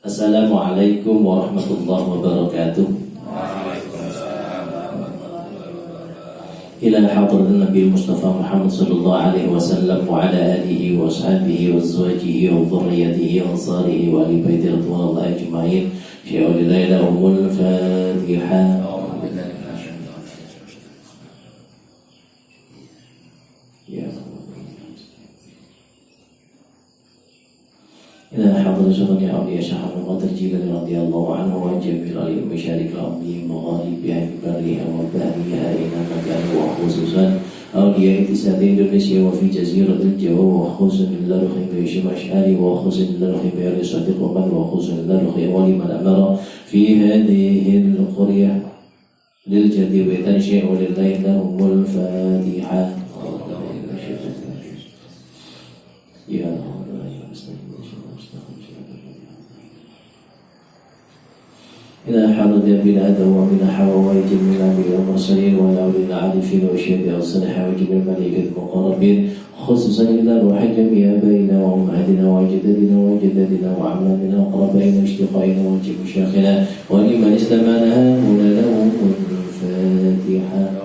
Assalamualaikum warahmatullahi wabarakatuh. Ila hadratin Nabi Mustafa Muhammad sallallahu alaihi wasallam wa ala alihi wa ashabihi wa azwajihi wa dhurriyyatihi wa ansarihi wa ali baiti radhiyallahu ajma'in. Syai'ul laila umul Fatiha. إلى حضر شرف أولياء شيخ عبد القادر الجيلاني رضي الله عنه وجميع العلم مشارك الأرض مغاربها في برها وبحرها أينما كانوا وخصوصا أولياء اتساع إندونيسيا وفي جزيرة الجو وخصوصا للرخي بهشام أشعري وخصوصا للرخي بأبي صديق ومن وخصوصا للرخي ولمن أمر في هذه القرية للجد وتنشئ لله لهم الفاتحة. يا إلى حرد بلاد ومن حوائج من الأنبياء والمرسلين والأولين العارفين والشهداء والصالحين وجميع الملائكة المقربين خصوصا إلى روح جميع آبائنا وأمهاتنا وأجدادنا وجدادنا وأعمامنا وأقربائنا واشتقائنا وجميع مشايخنا ولمن استمعنا هنا لهم الفاتحة.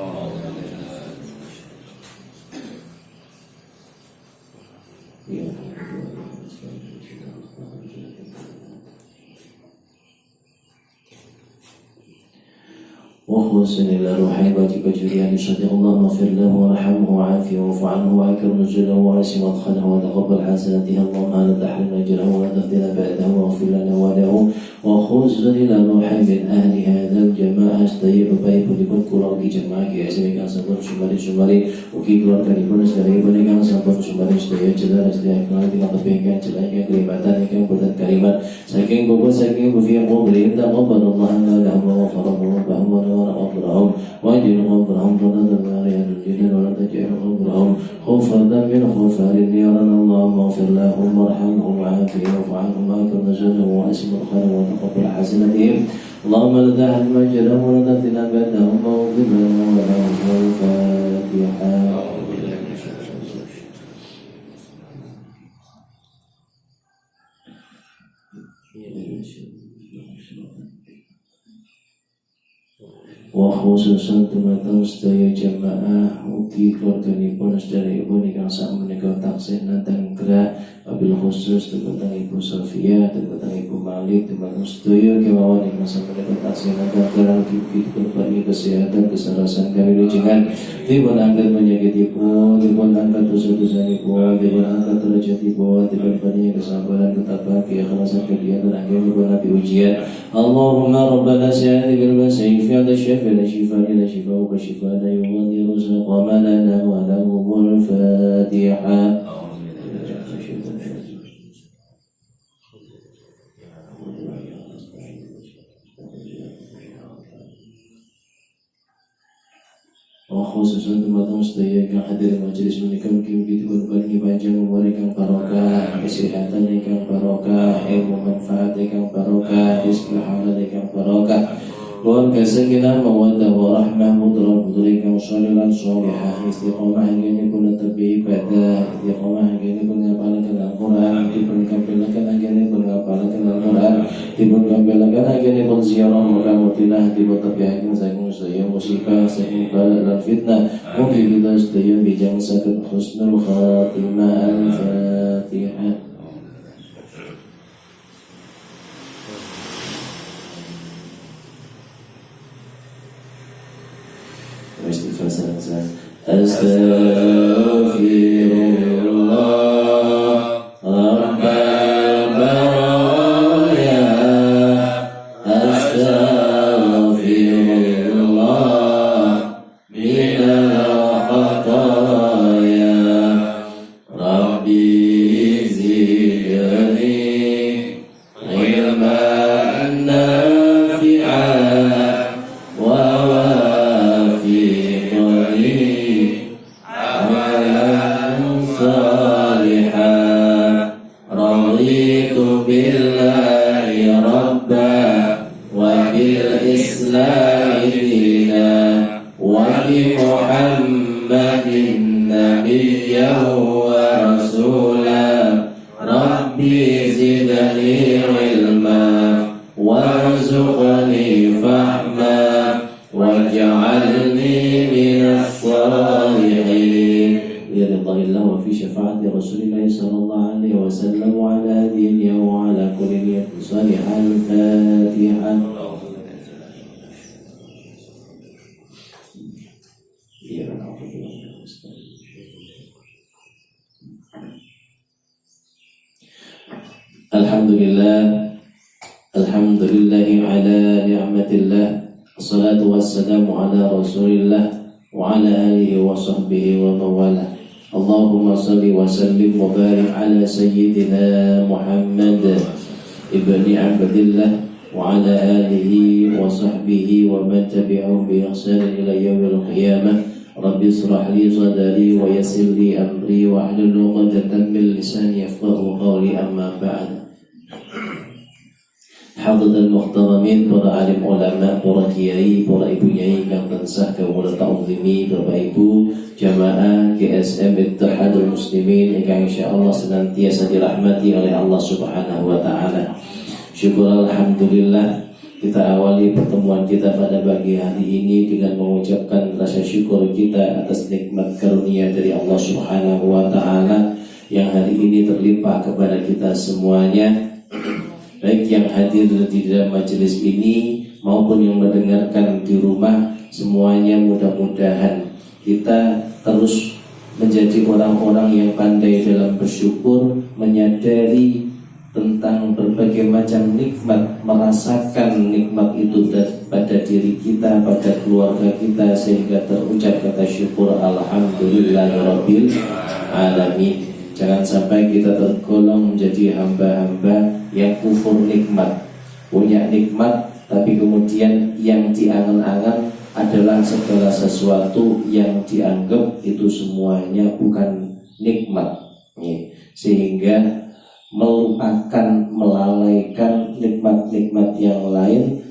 وخصوصا إلى روحي واجب جريان صدق اللهم اغفر له وارحمه وعافيه واعف عنه واكرم نزله واسع مدخله وتقبل حسناته اللهم لا تحرمنا اجره ولا تفتنا بعده واغفر لنا وله. وخصوصا إلى روحي من أهل هذا الجماعة استيق baik pun kurang di jemaah GSM yang sabar sumari uki keluarga pun sedaya berikan sabar sumari sedaya jelas sedaya kenal dengan kebaikan celahnya kelimatan yang berdat kalimat saking bobot saking bufiya qobri inda qabalullah lahum wa farahu bahwa أمرهم واجعل أمرهم رضا النار الجنة ولا تجعل أمرهم خوفا من غفار نيرنا اللهم اغفر لهم وارحمهم وعافهم واعف عنهم واكرم نزلهم واسم الخير وتقبل حسنتهم اللهم لا تحد مجرهم ولا تفتنا بعدهم واغفر لنا ولهم الفاتحة. Wakhususan teman-teman sedaya jamaah ugi keluarganipun sedaya ibu ingkang sak menika taksih nantang gerak wabil khusus teman Ibu Sofia teman Ibu Malik teman sedaya kemawon ingkang sak menika taksih nantang gerak ugi berbagi kesehatan kesarasan kawilujengan dipun angkat penyakitipun dipun angkat dosa-dosanipun dipun angkat derajatipun dipun paringi kesabaran ketabahan keikhlasan kegiatan agama nabi ujian Allahumma rabbana sa'ati bil masih fi al-syafi لا شفاء إلا شفاءك شفاء لا يغادر سقما لنا ولهم الفاتحة. Khususan teman-teman sedaya yang hadir majelis menika mugi-mugi diparingi panjang umur ingkang barokah, kesehatan ingkang barokah, ilmu manfaat ingkang barokah, rezeki halal ingkang barokah. Keluarga sakinah mawaddah warahmah putra-putri ingkang shalihah shalihah istiqomah anggenipun pun tetep ibadah istiqomah anggenipun ngapalaken Al-Qur'an dipun kampelaken anggenipun ngapalaken Al-Qur'an dipun kampelaken anggenipun ziarah Makam Madinah dipun tebihaken saking sedaya musibah saking bala lan fitnah mugi kita sedaya bijang saged husnul khatimah. Al-Fatihah. Astaghfirullah Rabbal baraya Astaghfirullah minal khataya Rabbi zidni ilman nafi'an wa Rabbi zidni ilma شفاعة رسول الله صلى الله عليه وسلم وعلى هديه وعلى كل نية صالحة. الفاتحة. Alhamdulillahi ala ni'matillah. Assalatu wassalamu ala rasulillah wa ala alihi wa sahbihi wa mawala. Allahumma salli wa sallim wa barik ala sayyidina Muhammad ibni Abdillah wa ala alihi wa sahbihi wa man tabi'ahum bi ihsan ila yaumil qiyamah. Rabbi israh li sadri wa yassir li amri wa hlul 'uqdatam min lisani yafqahu qawli. Amma ba'd. Hadirin muhtaramin, para alim ulama, para kiai, para ibu nyai kang tansah kawula ta'zimi, Bapak Ibu jamaah GSM Ittihadul Muslimin yang insyaallah senantiasa dirahmati oleh Allah Subhanahu wa taala. Syukur alhamdulillah, kita awali pertemuan kita pada pagi hari ini dengan mengucapkan rasa syukur kita atas nikmat karunia dari Allah Subhanahu wa taala yang hari ini terlimpah kepada kita semuanya, baik yang hadir di dalam majelis ini maupun yang mendengarkan di rumah. Semuanya mudah-mudahan kita terus menjadi orang-orang yang pandai dalam bersyukur, menyadari tentang berbagai macam nikmat, merasakan nikmat itu pada diri kita, pada keluarga kita, sehingga terucap kata syukur alhamdulillahirabbil alamin. Jangan sampai kita tergolong menjadi hamba-hamba yang kufur nikmat, punya nikmat tapi kemudian yang diangan-angan adalah segala sesuatu yang dianggap itu semuanya bukan nikmat, sehingga melupakan, melalaikan nikmat-nikmat yang lain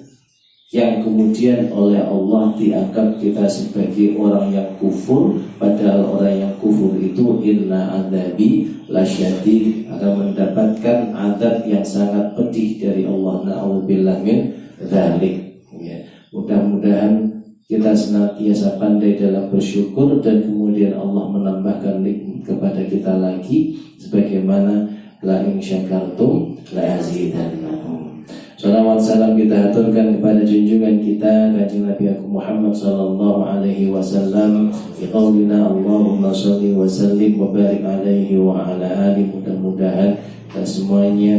yang kemudian oleh Allah dianggap kita sebagai orang yang kufur. Padahal orang yang kufur itu inna adzabi lasyadid, akan mendapatkan azab yang sangat pedih dari Allah. Na'udzubillah min dzalik. Mudah-mudahan kita senantiasa pandai dalam bersyukur dan kemudian Allah menambahkan nikmat kepada kita lagi, sebagaimana la in syakartum la azidannakum. Salawat salam kita aturkan kepada junjungan kita Kanjeng Nabi Muhammad sallallahu alaihi wasallam. Biqaulina Allahumma shalli wa sallim wa barik alaihi wa ala alihi. Mudah-mudahan kita semuanya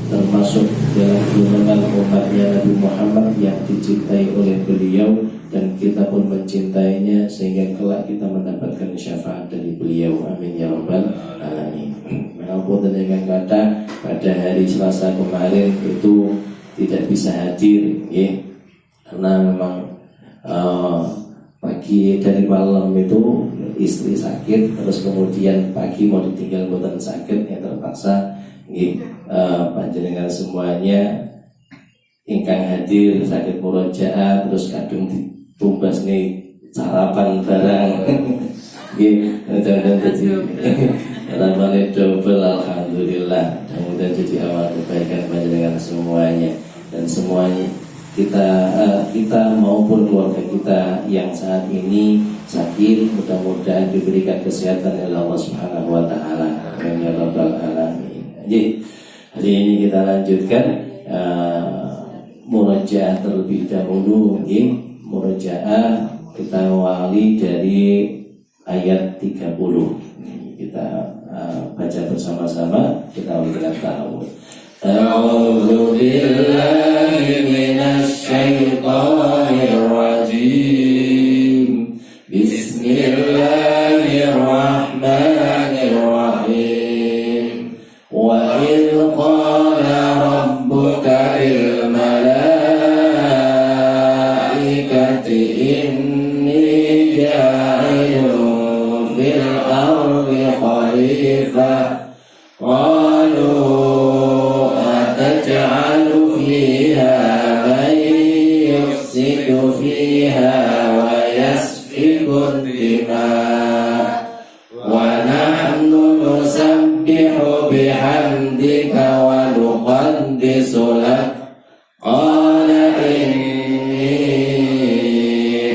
termasuk dalam golongan umatnya Nabi Muhammad yang dicintai oleh beliau, dan kita pun mencintainya sehingga kelak kita mendapatkan syafaat dari beliau. Amin ya rabbal alamin. Walaupun dengan kata pada hari Selasa kemarin itu tidak bisa hadir, karena memang pagi dari malam itu istri sakit, terus kemudian pagi mau ditinggal buatan sakit, ya terpaksa panjenengan semuanya ingkang hadir sakit murojaah, terus kadung ditumbas nih sarapan barang. Jangan jadi ramane double, alhamdulillah. Mudah-mudahan jadi awal kebaikan panjenengan semuanya, dan semuanya kita maupun keluarga kita yang saat ini sakit, mudah-mudahan diberikan kesehatan oleh Allah Subhanahu wa taala. Amin ya rabbal alamin. Jadi hari ini kita lanjutkan murojaah terlebih dahulu. Murojaah kita awali dari ayat 30. Kita baca bersama-sama, kita ulangi ta'awudz. A'udzu billahi minasy syaithanir rajim. Bismillahirrahmanirrahim. Wa idz qala rabbuka lil malaikati inni ja'ilun fil ardi khalifah. Qalu ataj'alu fiha man yufsidu fiha wa yasfiku dima' wa nahnu nusabbihu bihamdika wa nuqaddisu lak. Qala inni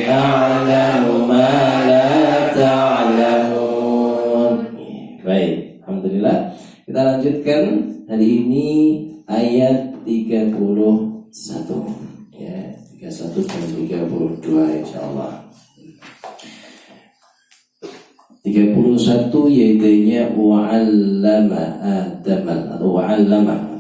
a'lamu ma la ta'lamun. baik. Alhamdulillah. Kita lanjutkan hari ini ayat 31. Ya, 31 dan 32 insyaallah. 31 yaitu wa'allama Adamal atau wa'allama.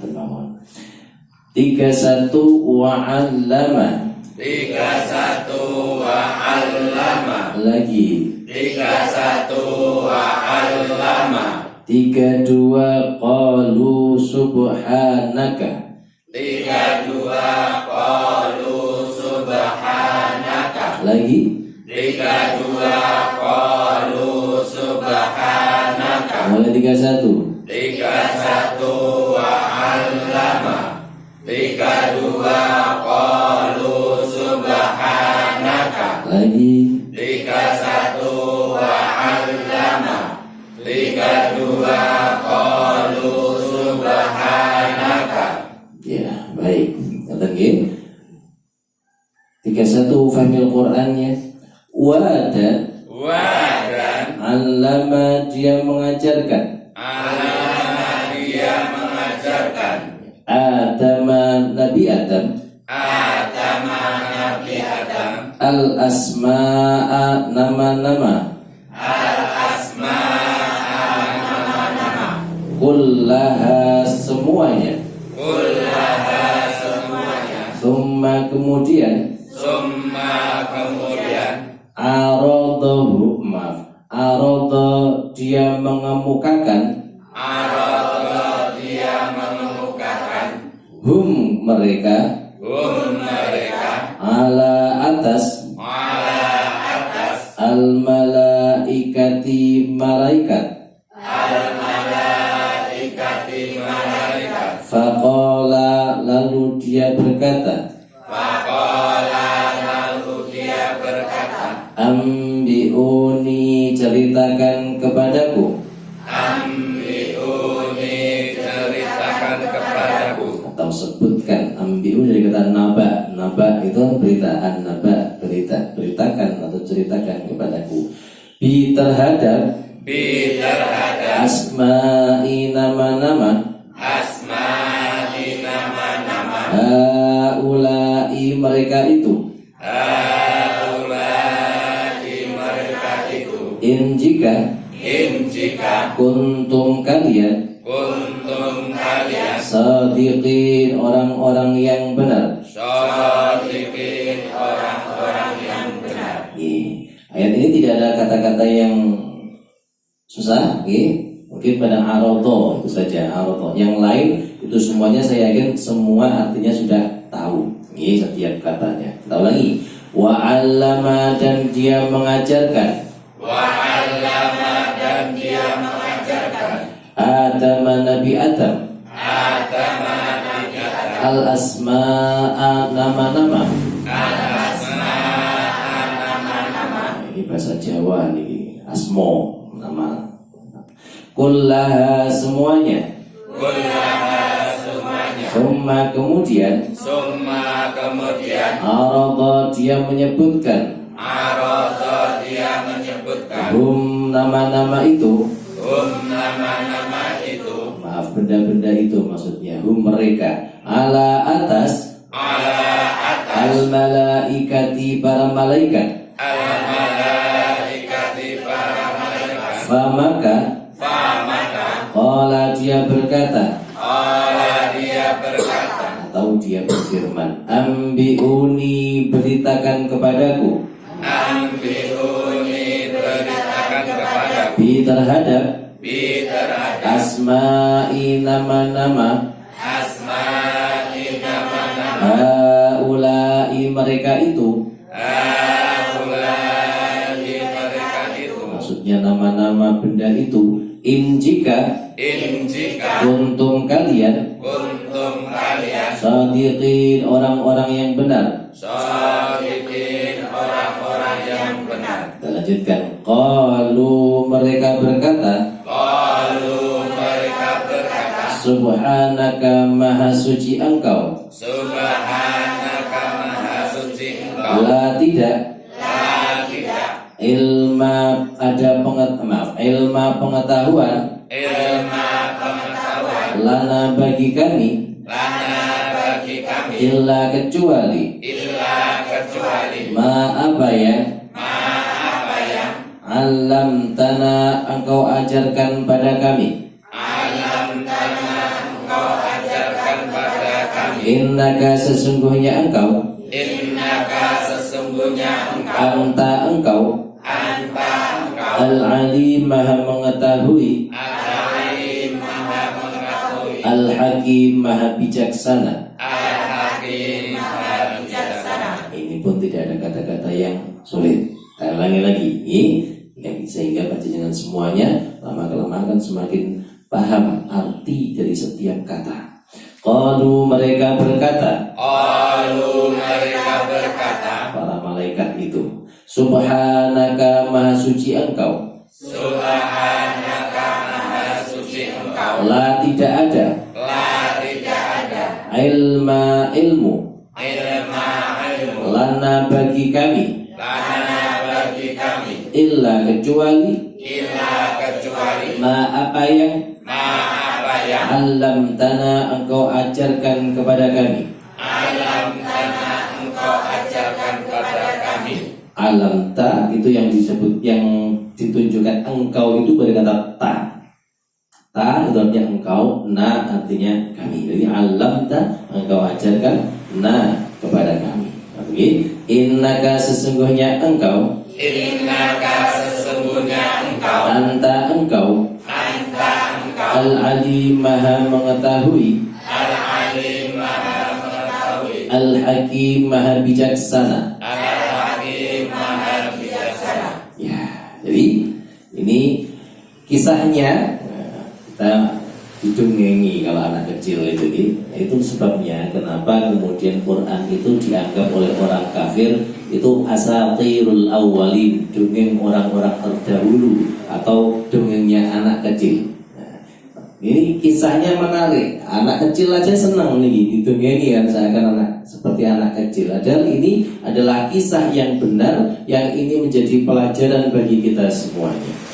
31 wa'allama. 31 wa'allama. Lagi 31 wa'allama. 32 qalu subhanaka. 32 qalu subhanaka. Lagi 32 qalu subhanaka. mulai 31. 31 wa'allama. 32 qalu subhanaka. Lagi 31 wa'allama. 32 qalu subhanaka. ya, baik. Kata nggih. 31 fahmil Qur'annya. Wa'ada Wadan 'allama dia mengajarkan. alama dia mengajarkan. Adama Nabi Adam Adama Nabi Adam. al-asma'a nama-nama. Al-asma'a nama-nama. Kullaha semuanya. Kullaha semuanya. Summa kemudian Summa kemudian aradahu arada dia mengemukakan Arada dia mengemukakan hum mereka mereka ala atas ala atas al malaikati malaikat. al-malaikati malaikat. Faqala lalu dia berkata Faqala lalu dia berkata, ambiuni ceritakan kepadaku Ambiuni ceritakan kepadaku. atau sebutkan. Ambiun dari kata naba. Naba itu berita. An-naba berita. Beritakan atau ceritakan kepadaku bi terhadap Terhadap asma'i nama-nama asma'i nama-nama haula'i mereka itu. haulai mereka itu. In jika Jika kuntum kalian kuntum kalian sadiqin orang-orang yang benar. shodiqin orang-orang yang benar. Ayat ini tidak ada kata-kata yang susah. Mungkin pada arodo itu saja, arodo. Yang lain itu semuanya saya yakin semua artinya sudah tahu. Setiap katanya. Kita ulangi. Wa'allama dan dia mengajarkan. Wa'allama dan dia mengajarkan. Adam Nabi Adam Adama Nabi Adam. al-asma'a nama-nama. Al-asma'a nama-nama. Ini bahasa Jawa nih. Asmo nama. Kullaha semuanya. Kullaha semuanya. Summa kemudian Summa kemudian arada dia menyebutkan Arada dia menyebutkan hum nama-nama itu. nama-nama itu. Maaf, benda-benda itu maksudnya. Hum mereka ala atas Ala atas al-malaikati para malaikat. al-malaikati para malaikat. Famaka Famaka qala dia berkata Ala dia berkata, atau dia berfirman ambiuni beritakan kepadaku Ambiuni beritakan kepadaku bi terhadap terhadap asma'i nama-nama asma'i nama-nama haula'i mereka itu. haulai mereka itu. Maksudnya nama-nama benda itu. In jika Jika kuntum kalian kuntum kalian sadiqin orang-orang yang benar. shodiqin orang-orang yang benar. Kita lanjutkan. Qalu mereka berkata Qalu mereka berkata, subhanaka maha suci engkau. Subhanaka maha suci engkau. La tidak La tidak ilma ada ilma pengetahuan ilma pengetahuan lana bagi kami lana bagi kami illa kecuali ma apa yang alam tanah engkau ajarkan pada kami innaka sesungguhnya engkau anta engkau al-alim maha mengetahui al-hakim maha bijaksana. Ini pun tidak ada kata-kata yang sulit. Saya ulangi lagi sehingga panjenengan semuanya lama-kelamaan akan semakin paham arti dari setiap kata. Qalu mereka berkata para malaikat itu, subhanaka maha suci engkau la tidak ada ilmu lana bagi kami illa kecuali ma apa yang alam tanah engkau ajarkan kepada kami alam ta itu yang disebut yang ditunjukkan engkau itu berkata ta itu artinya engkau, na artinya kami. Jadi alam ta engkau ajarkan na kepada kami. Oke, innaka sesungguhnya engkau anta engkau al-alim maha mengetahui al-hakim maha bijaksana. Ya, jadi ini kisahnya kita didongengi kalau anak kecil itu sebabnya kenapa kemudian Quran itu dianggap oleh orang kafir itu asatirul awwalin, dongeng orang-orang terdahulu atau dongengnya anak kecil. Nah, ini kisahnya menarik, anak kecil aja senang nih didongengi kan seakan anak seperti anak kecil. Padahal ini adalah kisah yang benar yang ini menjadi pelajaran bagi kita semuanya.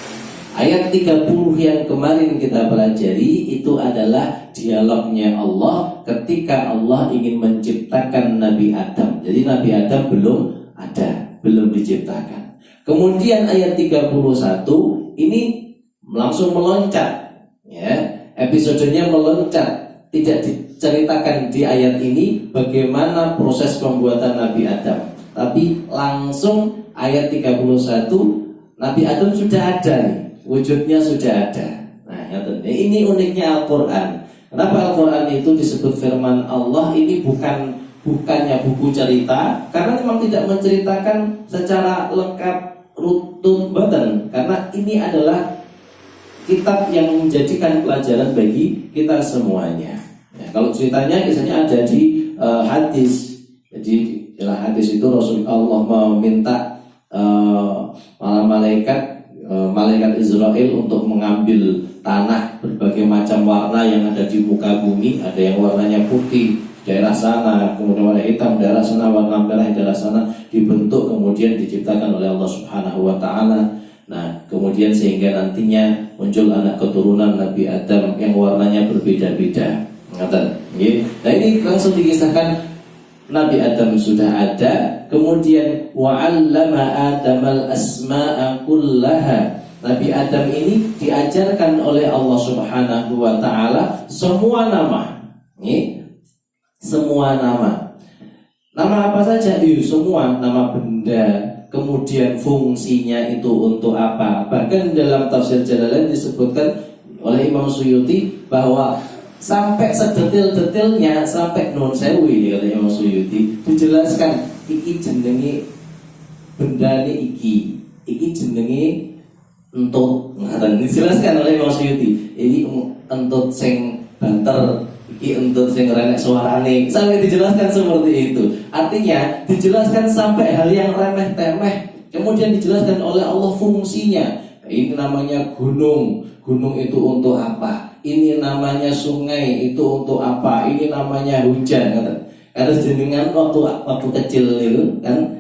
Ayat 30 yang kemarin kita pelajari itu adalah dialognya Allah ketika Allah ingin menciptakan Nabi Adam. Jadi Nabi Adam belum diciptakan. Kemudian ayat 31 ini langsung meloncat, ya. Episodenya meloncat. Tidak diceritakan di ayat ini bagaimana proses pembuatan Nabi Adam, tapi langsung ayat 31 Nabi Adam sudah ada nih. Wujudnya sudah ada. Nah, ini uniknya Al-Quran. Kenapa Al-Quran itu disebut firman Allah? Ini bukannya buku cerita, karena memang tidak menceritakan secara lengkap rutun badan. Karena ini adalah kitab yang menjadikan pelajaran bagi kita semuanya. Ya, kalau ceritanya kisahnya ada di hadis. Jadi dalam hadis itu Rasulullah meminta malaikat Israel untuk mengambil tanah berbagai macam warna yang ada di muka bumi. Ada yang warnanya putih daerah sana, kemudian warna hitam daerah sana, warna merah daerah sana, dibentuk kemudian diciptakan oleh Allah Subhanahu wa taala. Nah, kemudian sehingga nantinya muncul anak keturunan Nabi Adam yang warnanya berbeda-beda. Nah, ini langsung dikisahkan Nabi Adam sudah ada, kemudian wa'allama Adamal asma'a kullaha. Nabi Adam ini diajarkan oleh Allah Subhanahu wa taala semua nama. Semua nama. Nama apa saja? Semua nama benda. Kemudian fungsinya itu untuk apa? Bahkan dalam tafsir Jalalain disebutkan oleh Imam Suyuti bahwa sampai sedetil-detilnya, sampai nun sewu ini kata Imam Suyuti dijelaskan iki jenenge benda iki jenenge entut. Ngaten dijelaskan oleh Imam Suyuti. Ini entut sing banter, iki entut sing renek suarane. Sampai dijelaskan seperti itu. Artinya dijelaskan sampai hal yang remeh-temeh. Kemudian dijelaskan oleh Allah fungsinya. Ini namanya gunung. Gunung itu untuk apa? Ini namanya sungai, itu untuk apa? Ini namanya hujan. Karena jenengan waktu kecil itu kan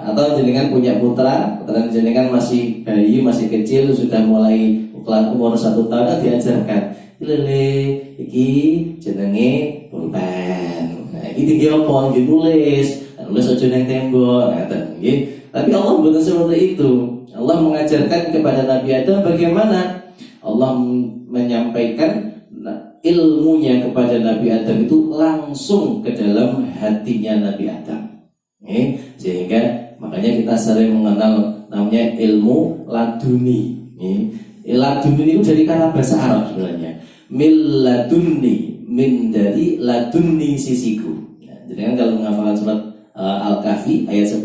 atau jenengan punya putra jenengan masih bayi, masih kecil, sudah mulai umur 1 tahun, diajarkan lele iki jenenge pulpen. Nah, iki tinggi apa? Nggih nulis aja nang tembok, ngaten nggih. Tapi Allah bukan seperti itu. Allah mengajarkan kepada Nabi Adam bagaimana Allah menyampaikan ilmunya kepada Nabi Adam itu langsung ke dalam hatinya Nabi Adam. Sehingga makanya kita sering mengenal namanya ilmu laduni. Laduni itu dari kata bahasa Arab sebenarnya. Mil laduni, min dari laduni sisiku. Jadi kan kalau menghafalkan surat Al-Kahfi ayat 10,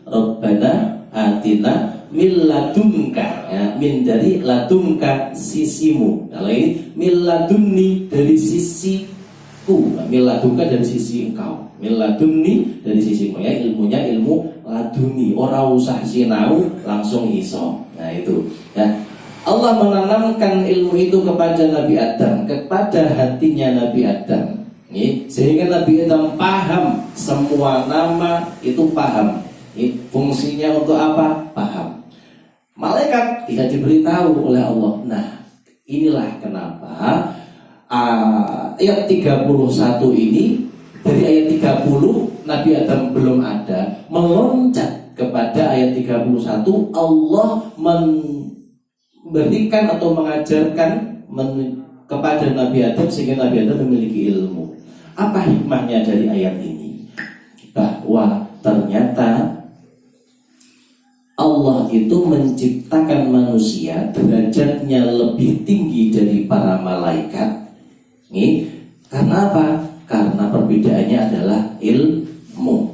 Rabbana atina min ladunka, ya, min dari ladunka sisimu. Kalau ini min laduni dari sisiku, min ladunka dari sisi engkau, min laduni dari sisimu, ya, ilmunya ilmu laduni, ora usah sinau langsung iso. Nah itu ya, Allah menanamkan ilmu itu kepada Nabi Adam, kepada hatinya Nabi Adam, sehingga Nabi Adam paham semua nama itu, paham fungsinya untuk apa, paham. Malaikat tidak diberitahu oleh Allah. Nah, inilah kenapa ayat 31 ini, dari ayat 30 Nabi Adam belum ada, meloncat kepada ayat 31, Allah memberikan atau mengajarkan kepada Nabi Adam sehingga Nabi Adam memiliki ilmu. Apa hikmahnya dari ayat ini? Bahwa ternyata Allah itu menciptakan manusia derajatnya lebih tinggi dari para malaikat. Karena apa? Karena perbedaannya adalah ilmu.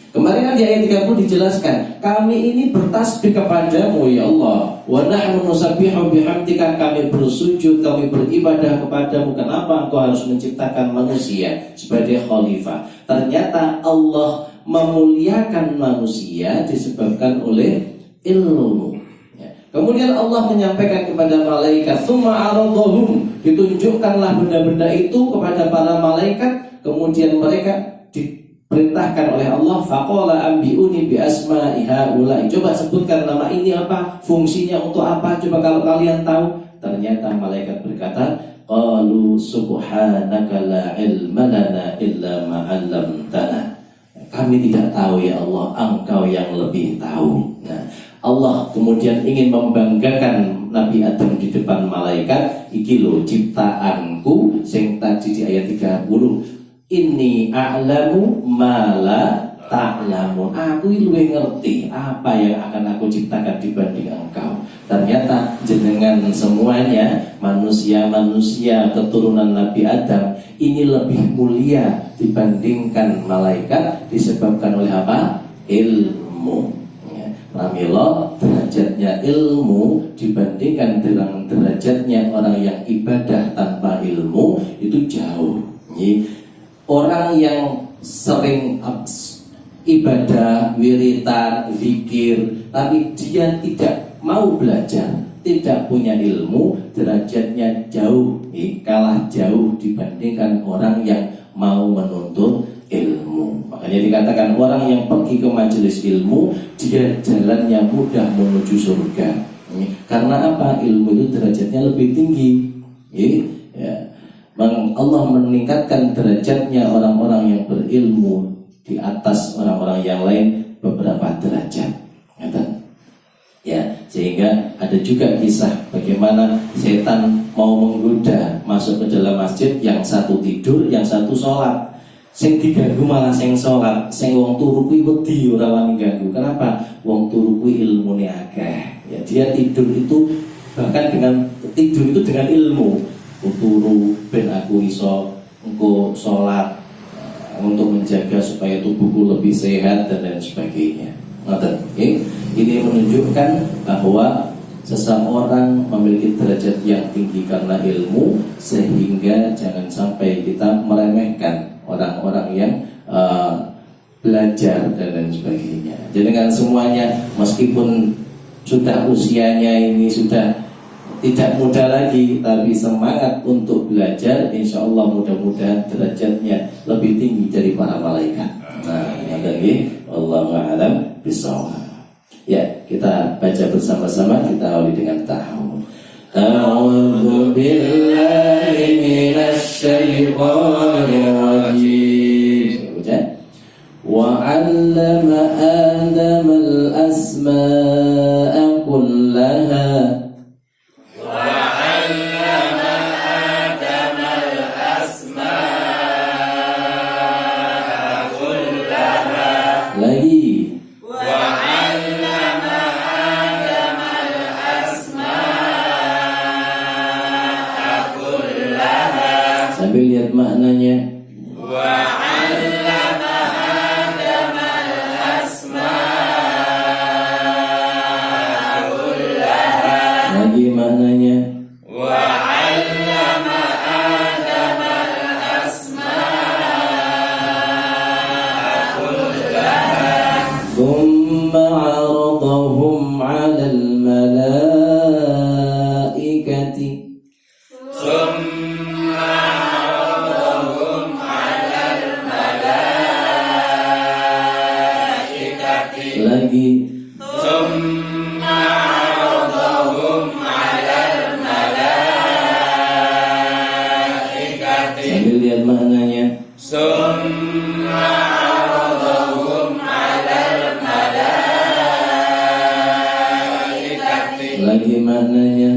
Kemarin kan di ayat 30 dijelaskan, kami ini bertasbih kepadamu ya Allah, wa nahnu nusabbihu bihamdika, kami bersujud, kami beribadah kepadamu. Kenapa engkau harus menciptakan manusia sebagai khalifah? Ternyata Allah memuliakan manusia disebabkan oleh ilmu. Kemudian Allah menyampaikan kepada malaikat, tsumma aradhum, ditunjukkanlah benda-benda itu kepada para malaikat. Kemudian mereka diperintahkan oleh Allah, faqala ambiuni bi asma'i haula'i, coba sebutkan nama ini apa, fungsinya untuk apa, coba kalau kalian tahu. Ternyata malaikat berkata, qalu subhanaka la ilma lana illa ma 'allamtana, kami tidak tahu ya Allah, engkau yang lebih tahu. Nah, Allah kemudian ingin membanggakan Nabi Adam di depan malaikat. Iki lho ciptaanku sing tadi di ayat 30, inni a'lamu ma la ta'lamun, aku luwih ngerti apa yang akan aku ciptakan dibanding engkau. Ternyata jenengan semuanya manusia-manusia keturunan Nabi Adam ini lebih mulia dibandingkan malaikat disebabkan oleh apa? Ilmu. Pramila derajatnya ilmu dibandingkan dengan derajatnya orang yang ibadah tanpa ilmu itu jauh. Orang yang sering ibadah, wiritan, zikir, tapi dia tidak mau belajar, tidak punya ilmu, derajatnya jauh, kalah jauh dibandingkan orang yang mau menuntut ilmu. Makanya dikatakan orang yang pergi ke majelis ilmu, dia jalannya mudah menuju surga. Karena apa? Ilmu itu derajatnya lebih tinggi. Ya. Allah meningkatkan derajatnya orang-orang yang berilmu di atas orang-orang yang lain beberapa derajat. Ya, sehingga ada juga kisah bagaimana setan mau menggoda masuk ke dalam masjid, yang satu tidur, yang satu sholat. Sing diganggu malah sing sholat, sing wong turu kuwi wedi ora wani ganggu. Kenapa? Wong turu kuwi ilmune akeh. Ya, dia tidur itu bahkan dengan tidur itu dengan ilmu. Turu ben aku iso engko sholat untuk menjaga supaya tubuhku lebih sehat dan lain sebagainya. Ini menunjukkan bahwa seseorang memiliki derajat yang tinggi karena ilmu, sehingga jangan sampai kita meremehkan orang-orang yang belajar dan lain sebagainya. Jadi dengan semuanya, meskipun sudah usianya ini sudah tidak muda lagi, tapi semangat untuk belajar, insya Allah mudah-mudahan derajatnya lebih tinggi dari para malaikat. Nah, nggih. Wallahu a'lam bishawab. Ya, kita baca bersama-sama, kita awali dengan tahawul. A'udzu billahi minasy syaithanir rajim. Wa 'allama Adama al-asma'a kullaha. Lagi. Sambil lihat maknanya. Lagi maknanya. ثم عرضهم على الملائكة lagi. Sambil lihat maknanya. Lagi maknanya.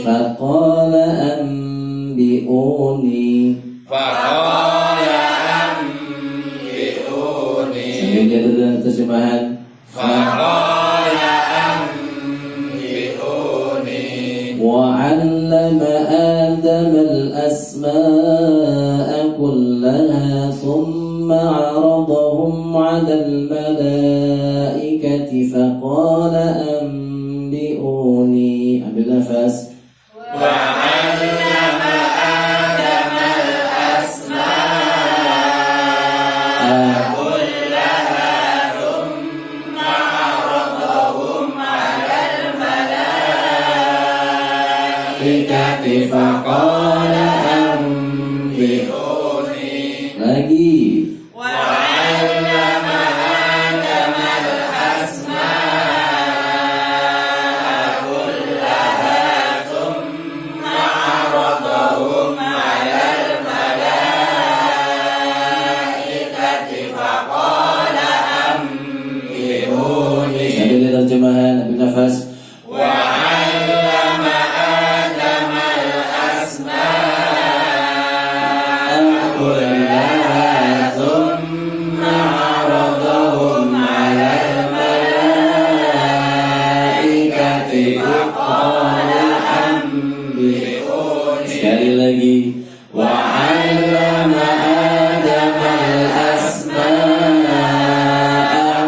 فقال أنبئوني فقال أنبئوني sambil lihat dengan terjemahan. وعلم آدم الأسماء كلها ثم عرضهم على الملائكة فقال أنبئوني. ambil nafas. فقال أنبئوني. lagi. وعلم آدم الأسماء كلها ثم عرضهم على الملائكة فقال أنبئوني. sambil lihat terjemahan. ambil nafas. sekali lagi. وعلم آدم الأسماء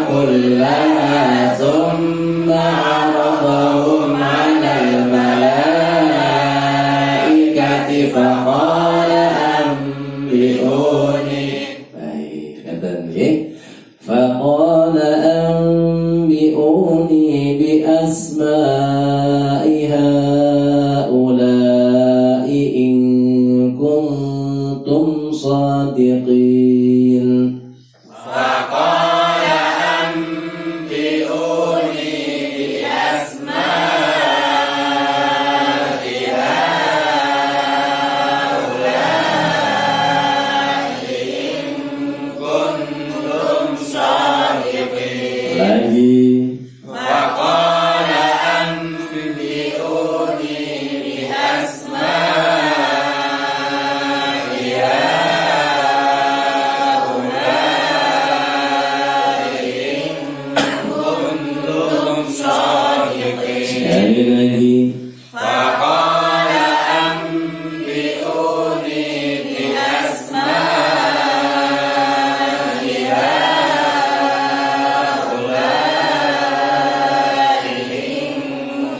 كلها ثم عرضهم على الملائكة فقال أنبئوني. baik, kata nggih. فقال أنبئوني بأسماء هؤلاء إن كنتم صادقين. فقال أنبئوني بأسماء هؤلاء إن كنتم صادقين. lagi. فقال أنبئوني بأسماء هؤلاء إن كنتم صادقين. sekali lagi. فقال أنبئوني بأسماء هؤلاء إن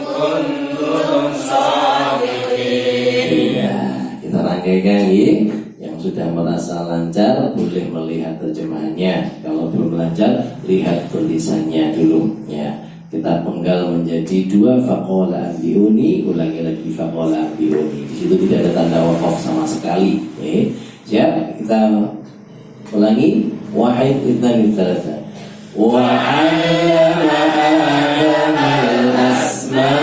كنتم صادقين. Iya, kita rangkaikan ya. Yang sudah merasa lancar boleh melihat terjemahannya. Kalau belum lancar, lihat tulisannya dulu ya. Kita penggal menjadi 2, faqala ambiuni, ulangi lagi faqala ambiuni. Di situ tidak ada tanda waqaf sama sekali. Siap? Kita ulangi. Wahid, itsnain, tsalatsa. Wa 'allama Adama al-asma'a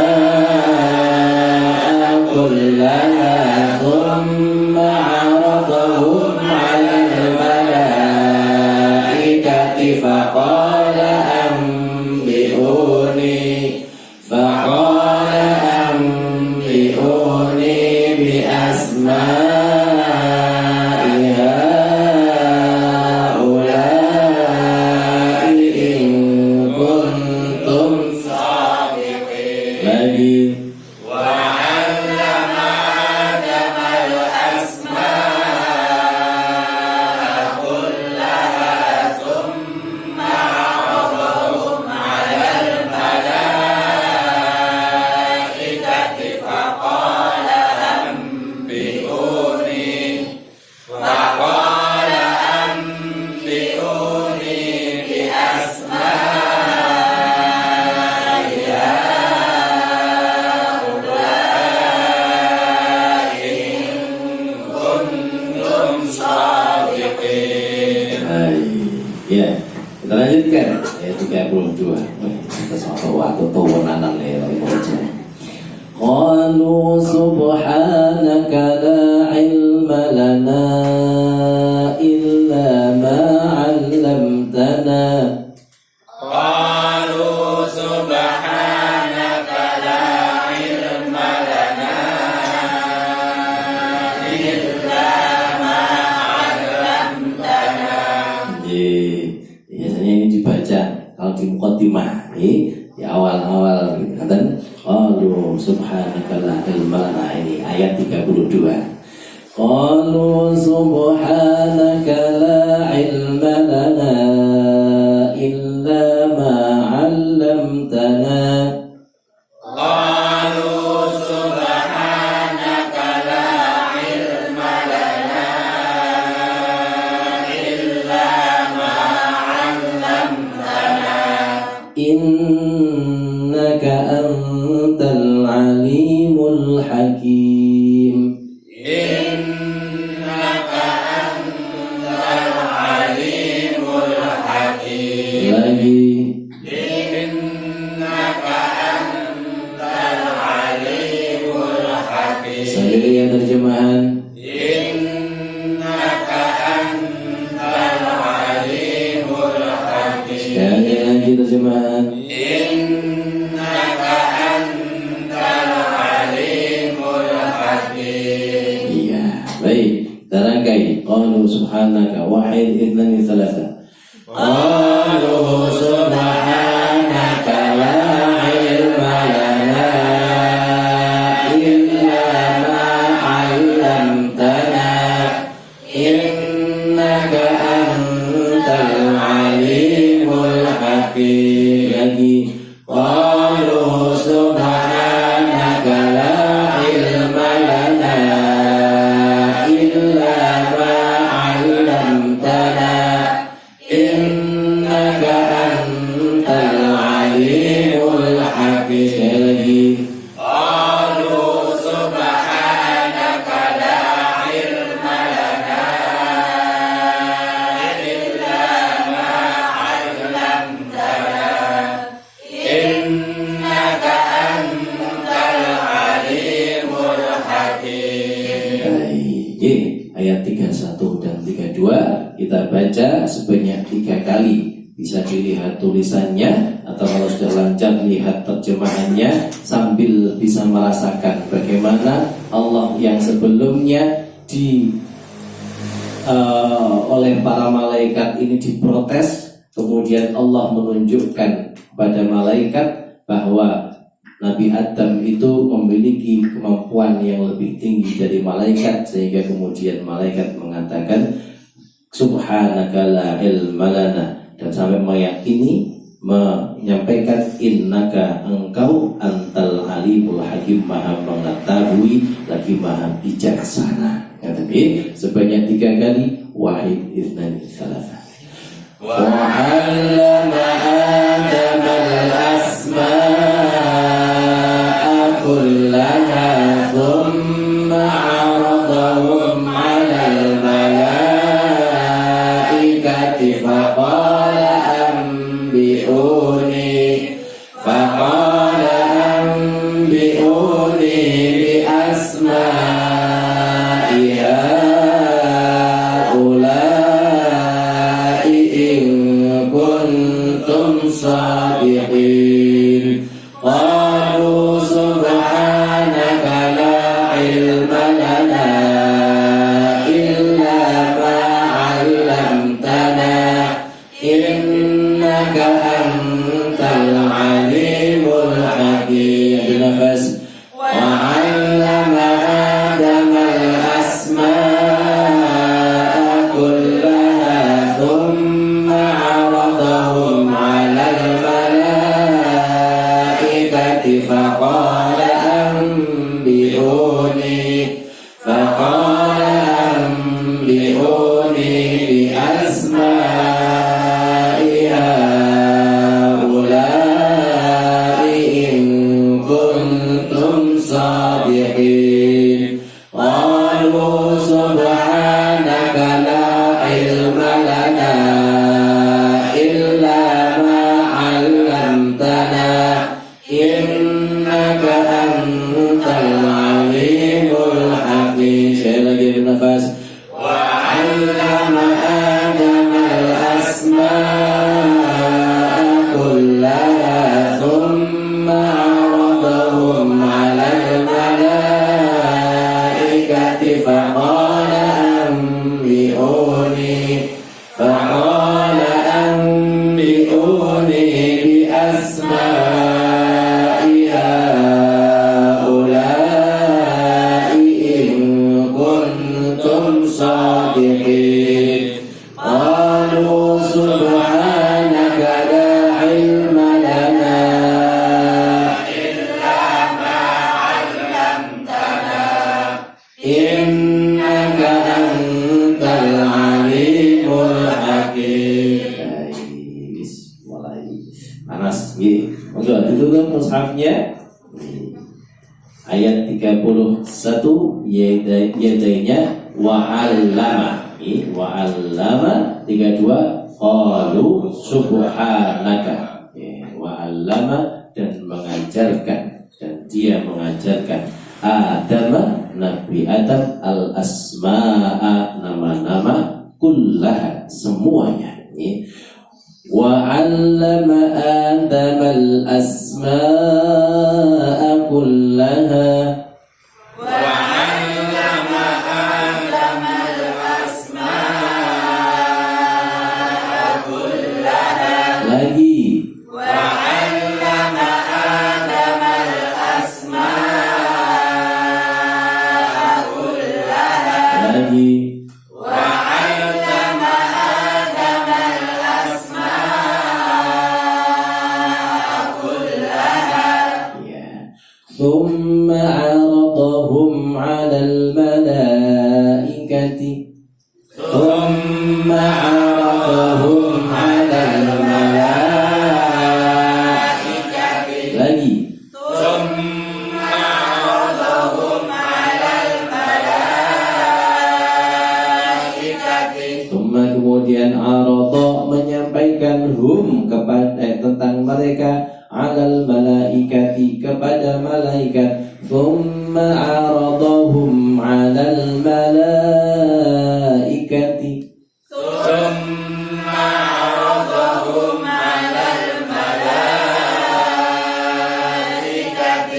kullaha thumma 'aradahum 'ala al-malaikati faqala anbi'uni bi asma'i haula'i in kuntum shadiqin. Lagi. Ya, kita lanjutkan ayat 32. Waktu tawanan aja. Qalu subhanaka la ilma lana illa ma 'allamtana. Qalu subhanaka la ilma lana illa ma 'allamtana. Biasanya ini dibaca kalau di muqaddimah di awal-awal gitu. Dan qalu subhanaka la ilma lana, ini ayat 32. Qalu subhanaka la ilma lana illa ma 'allamtana. Qalu subhanaka la ilma lana illa ma 'allamtana. Innaka antal alimul hakim. Innaka antal alimul hakim. Lagi. Innaka antal alimul hakim. Sambil lihat terjemahan. Innaka antal alimul hakim. Sekali lagi terjemahan. Innaka antal alimul hakim. Iya, baik. Kita rangkai. Qalu subhanaka wahid itsnain tsalatsa. Qalu subhanaka la ilma lana illa ma 'allamtana innaka antal alimul hakim. Lagi. Qalu subhanaka la ilma lana illa ma 'allamtana innaka antal alimul hakim. Sekali lagi. Qalu subhanaka la ilma lana illa ma 'allamtana innaka antal alimul hakim. Baik, ayat 31 dan 32 kita baca sebanyak 3 kali. Bisa dilihat tulisannya atau kalau sudah lancar lihat terjemahannya sambil bisa merasakan bagaimana Allah yang sebelumnya oleh para malaikat ini diprotes, kemudian Allah menunjukkan pada malaikat bahwa Nabi Adam itu memiliki kemampuan yang lebih tinggi dari malaikat, sehingga kemudian malaikat mengatakan subhanaka la ilma lana, dan sampai meyakini menyampaikan innaka engkau antal alimul hakim, maha mengetahui lagi maha bijaksana. Tapi sebanyak 3 kali wahid itsnan tsalatsa. Wa 'allama Adama al-asma'a kullaha thumma 'aradahum 'alal malaikati faqala anbi'uni bi asma'i haula'i in kuntum shadiqin. Qalu subhanaka la ilma lana illa ma 'allamtana innaka antal alimul hakim. Nafas. Wa 'allama Adama al-asma'a kullaha thumma 'aradahum 'alal malaikati faqala anbi'uni bi asma'i haula'i in kuntum shadiqin. Qalu subhanaka la ilma lana illa ma 'allamtana innaka antal alimul hakim. Sekali lagi bernafas. Wa 'allama Adama al-asma'a kullaha thumma 'aradahum 'alal malaikati faqala anbi'uni bi asma'i haula'i in kuntum shadiqin. Qalu subhanaka la ilma lana innaka antal alimul hakim. Mulai panas nggih. Monggo ditutup mushafnya. Ayat 31 yadainya wa 'allama. Wa 'allama 32 qalu subhanaka. Wa 'allama dan mengajarkan, dan dia mengajarkan Adam, Nabi Adam al-asma'a, nama-nama, kullaha, semuanya. Wa 'allama Adam al-asma'a kullaha. Lagi. Lagi. ثم عرضهم على الملائكة ثم عرضهم على الملائكة lagi kemudian arada menyampaikan kepada tentang mereka alal malaikati kepada malaikat thumma aradahum alal malaikati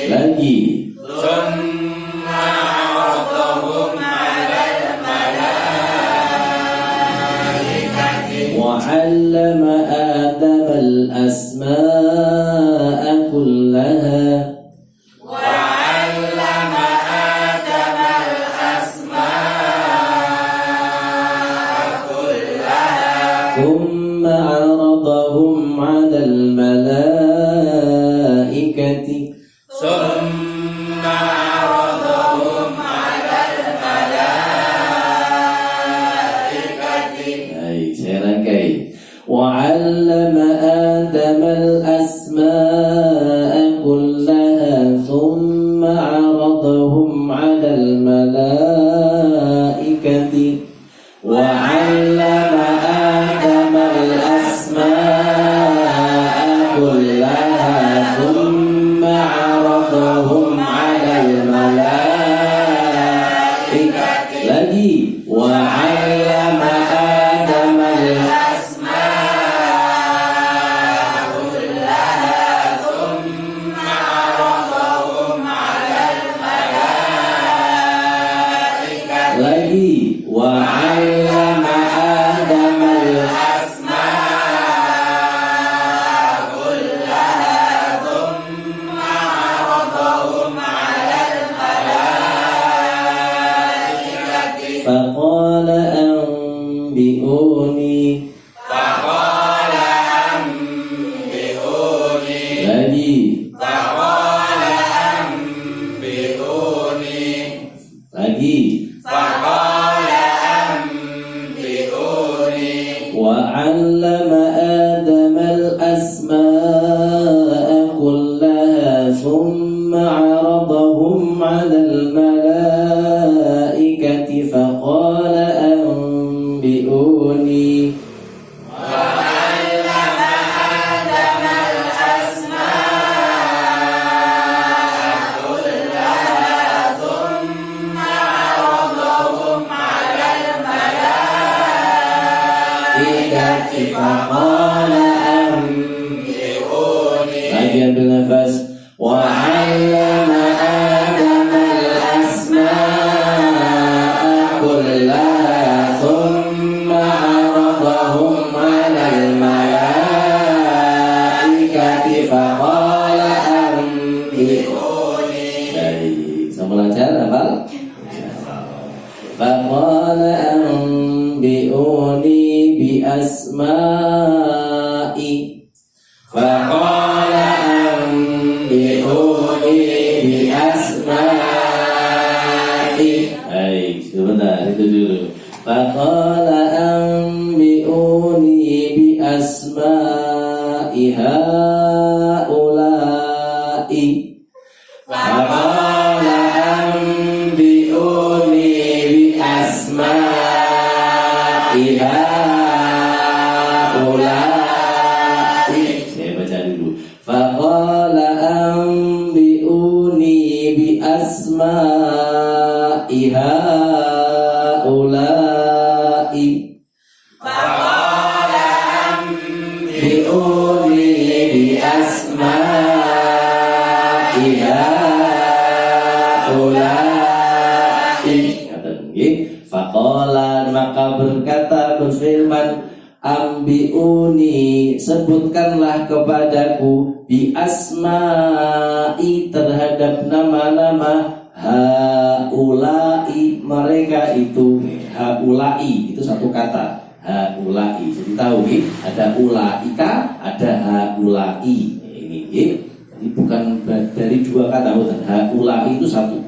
lagi wa 'allama Adama al-asma'a kullaha ثم عرضهم على الملائكة الملائكة وعلم آدم الأسماء كلها ثم عرضهم على الملائكة lagi وعلم آدم lagi وعلم آدم فقال أنبئوني lagi lagi وعلم آدم الأسماء كلها ثم عرضهم على الملائكة فقال أنبئوني فقال أنبئوني lagi ambil nafas وعلم آدم الأسماء كلها ثم عرضهم على الملائكة فقال أنبئوني sama lancar hafal فقال أنبئوني بأسمائي فقال أنبئوني بأسمائي sebentar itu dulu فقال أنبئوني بأسماء هؤلاء فقال أنبئوني بأسماء saya baca dulu faqala anbi'uni bi asma'i haula'i faqala anbi'uni bi asma'i haula'i kata nggih faqala maka berkata berfirman Ambiuni sebutkanlah kepadaku bi asma'i terhadap nama-nama haulai mereka itu haulai itu satu kata haulai jadi tahu nih ada ulaika ada haulai ini bukan dari dua kata bukan haulai itu satu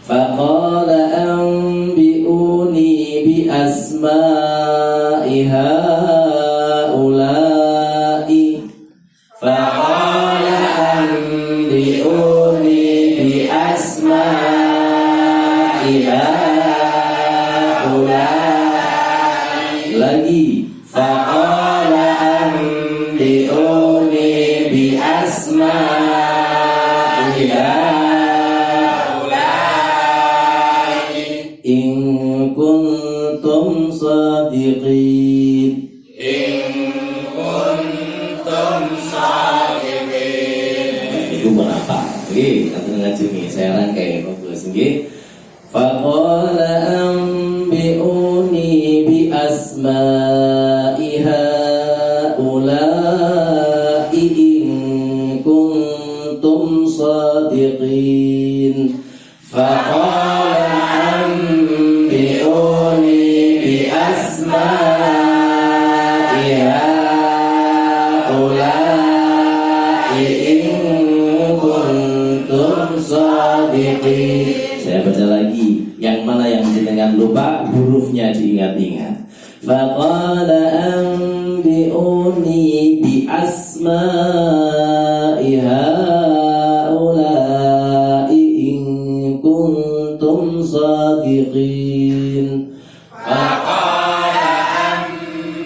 faqala anbi'uni bi asma'i haula'i faqala anbi'uni bi asma'i haula'i lagi faqala anbi'uni bi asma'i in kuntum sadiqin itu berapa? Oke, kita ngaji nih saya rangkai bagus nggih faqala anbi'uni bi asma'i haula'i in kuntum sadiqin faqala anbi'uni bi asma'i haula'i in kuntum sadiqin. Saya baca lagi, yang mana yang jenengan lupa hurufnya diingat-ingat. Faqala anbi'uni bi asma'i haula'i in kuntum كنتم صادقين فقال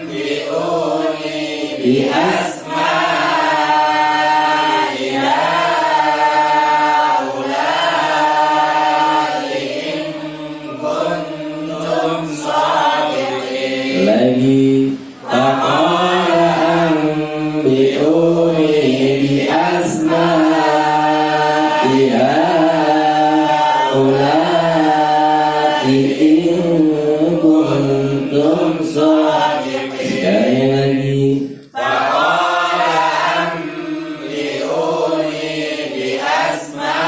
أنبئوني بأسماء هؤلاء إن كنتم صادقين. lagi فقال أنبئوني بأسماء هؤلاء إن كنتم صادقين. Sekali lagi فقال أنبئوني بأسماء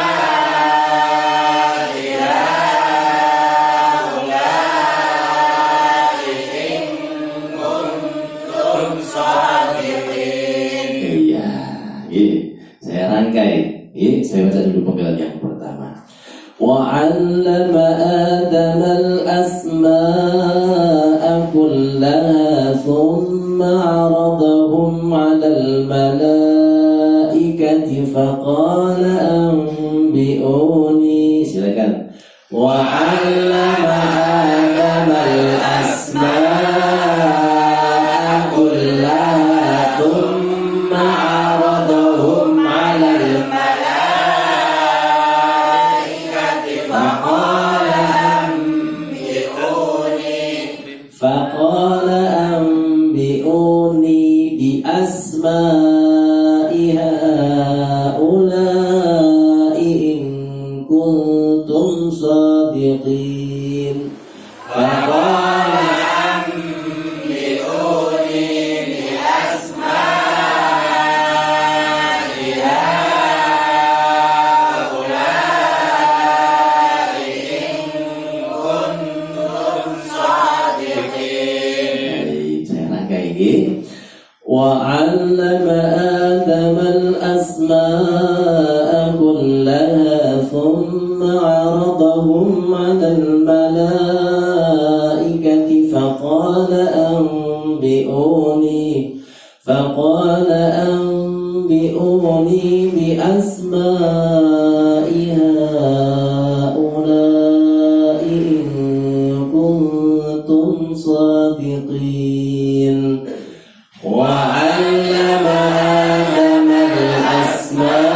هؤلاء إن كنتم صادقين. Iya, saya rangkai. Saya baca dulu pembelaan yang pertama. وعلم آدم الأسماء كلها ثم عرضهم على الملائكة فقال أنبئوني. Silakan. وعلم آدم الأسماء كلها ثم عرضهم على فقال أنبئوني بأسماء هؤلاء إن كنتم صادقين. فقال أنبئوني بأسماء هؤلاء إن كنتم صادقين. saya rangkai ini. وعلم آدم الأسماء كلها ثم عرضهم على الملائكة فقال أنبئوني بأسماء هؤلاء إن كنتم صادقين. وعلم آدم الأسماء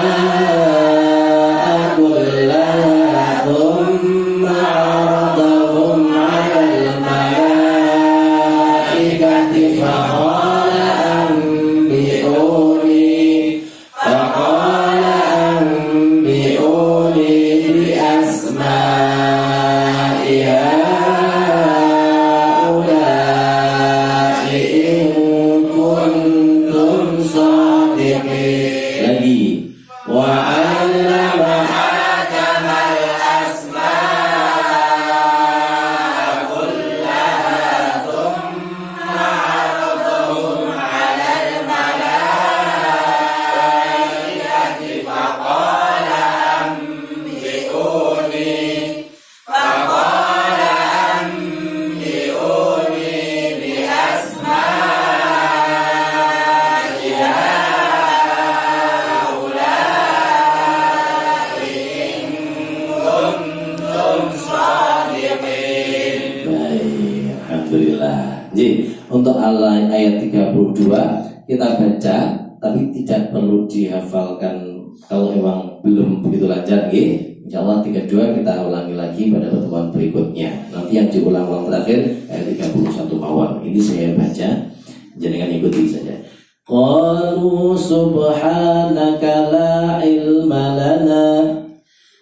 كلها ثم عرضهم على الملائكة فقال أنبئوني بأسماء هؤلاء إن كنتم صادقين. lagi وعلم آدم الأسماء كلها ثم عرضهم على الملائكة فقال أنبئوني بأسماء هؤلاء إن كنتم صادقين. Baik, alhamdulillah. Jadi untuk ayat 32 kita baca, tapi tidak perlu dihafalkan kalau memang belum begitu lancar. Insyaallah 32 kita ulangi lagi pada pertemuan berikutnya. Nanti yang diulang-ulang terakhir ayat 31 mawar. Ini saya baca, jangan ikuti saja. Qalu subhanaka la ilma lana.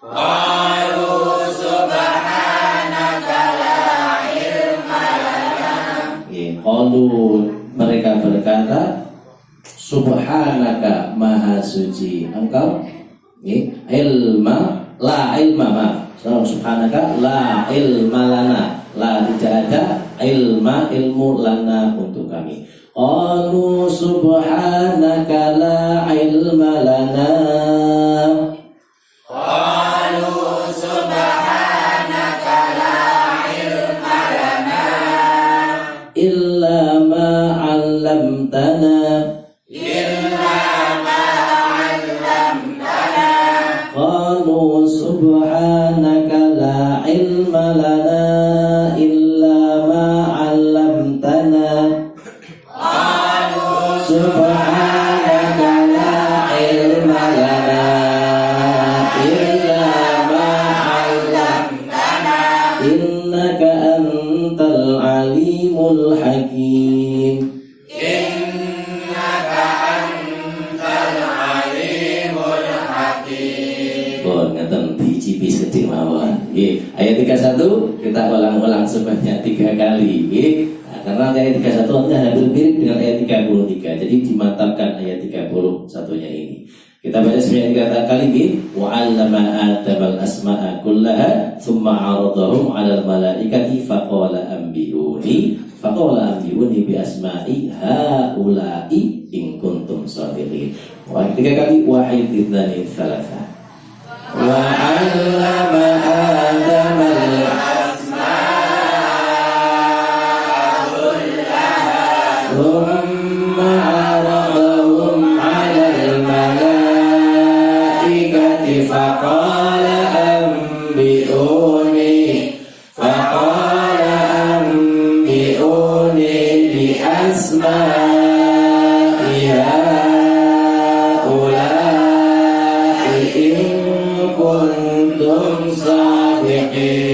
قالوا سبحانك لا علم لنا. Qalu, mereka berkata, subhanaka, maha suci engkau. Ilma, la ilma, maaf. Subhanaka la ilma lana. La tidak ada, ilma, ilmu, lana untuk kami. Qalu subhanaka la ilma lana. قالوا سبحانك لا علم لنا إلا ما علمتنا. إلا ما علمتنا. قالوا سبحانك لا ilma lana illa ma 'allamtana. Subhanaka la ilma lana illa ma 'allamtana innaka antal alimul hakim. Ngeten dicipi sedih mawon. Nggih, ayat 31 kita ulang-ulang sebanyak 3 kali, nggih. Nah, karena ayat 31 hampir mirip dengan ayat 33. Jadi dimantapkan ayat 31-nya ini. Kita baca sebanyak 3 kali, nggih. Wa 'allama Adama al-asma'a kullaha tsumma 'aradahum 'alal malaikati faqala anbi'uni bi asma'i haula'i in kuntum shadiqin. Wa 3 kali wahid dzani tsalatsa. وعلم آدم الأسماء كلها ثم عرضهم على الملائكة فقال أنبئوني بأسماء هؤلاء إن kuntum shadiqin.